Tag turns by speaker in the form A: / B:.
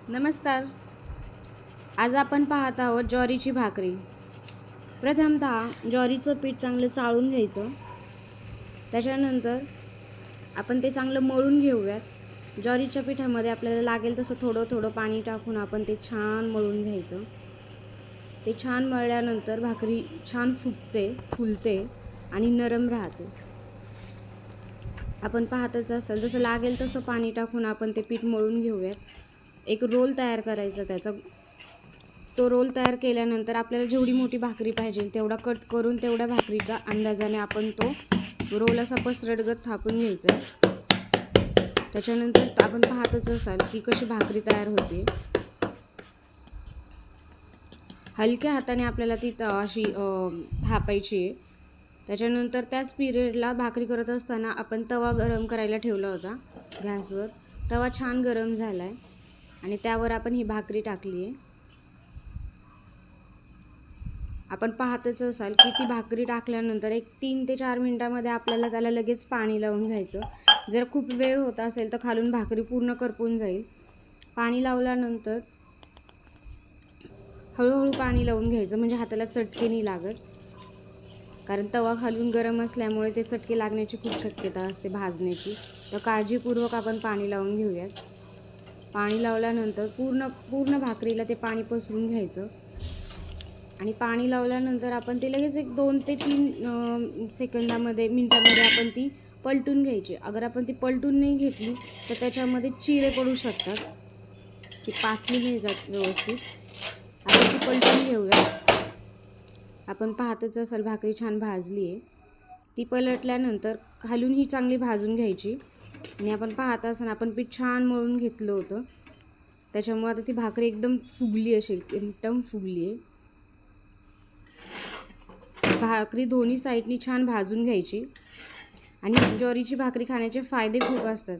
A: नमस्कार. आज आपण पाहत आहोत ज्वारीची भाकरी. प्रथमतः ज्वारीचं पीठ चांगलं चाळून घ्यायचं. त्याच्यानंतर आपण ते चांगलं मळून घेऊयात. ज्वारीच्या पिठामध्ये आपल्याला लागेल तसं थोडं थोडं पाणी टाकून आपण ते छान मळून घ्यायचं. ते छान मळल्यानंतर भाकरी छान फुलते आणि नरम राहते. आपण पाहतच असाल जसं लागेल तसं पाणी टाकून आपण ते पीठ मळून घेऊयात. एक रोल तयार करायचा त्याचा. तो रोल तयार केल्यानंतर आपल्याला जेवढी मोठी भाकरी पाहिजे तेवढा कट करून तेवढ्या भाकरीच्या अंदाजाने आपण तो रोल असा पसरटगत थापून घ्यायचा. त्याच्यानंतर आपण पाहतच असाल की कशी भाकरी तयार होते. हलक्या हाताने आपल्याला ती अशी थापायची आहे. त्याच्यानंतर त्याच पिरियडला भाकरी करत असताना आपण तवा गरम करायला ठेवला होता गॅसवर. तवा छान गरम झाला आहे आणि त्यावर आपण ही भाकरी टाकली आहे. आपण पाहतच असाल की ती भाकरी टाकल्यानंतर एक 3 ते 4 मिनिटांमध्ये आपल्याला त्याला लगेच पाणी लावून घ्यायचं. जर खूप वेळ होत असेल तर खालून भाकरी पूर्ण करपून जाईल. पाणी लावल्यानंतर हळूहळू पाणी लावून घ्यायचं म्हणजे हाताला चटके नाही लागत. कारण तवा खालून गरम असल्यामुळे ते चटके लागण्याची खूप शक्यता असते भाजण्याची. तर काळजीपूर्वक आपण पाणी लावून घेऊयात. पाणी लावल्यानंतर पूर्ण भाकरीला ते पाणी पसरून घ्यायचं आणि पाणी लावल्यानंतर आपण ते लगेच एक 2 ते 3 मिनिटांमध्ये आपण ती पलटून घ्यायची. अगर आपण ती पलटून नाही घेतली तर त्याच्यामध्ये चिरे पडू शकतात. ती पाचली नाही जात व्यवस्थित. आपण ती पलटून घेऊया. आपण पाहतच असाल भाकरी छान भाजली आहे. ती पलटल्यानंतर खालून ही चांगली भाजून घ्यायची आणि आपण पाहत असाल आपण पीठ छान मळून घेतलं होतं. त्याच्यामुळे आता ती भाकरी एकदम फुगली असेल, एकदम फुगली आहे. भाकरी दोन्ही साईडनी छान भाजून घ्यायची आणि ज्वारीची भाकरी खाण्याचे फायदे खूप असतात.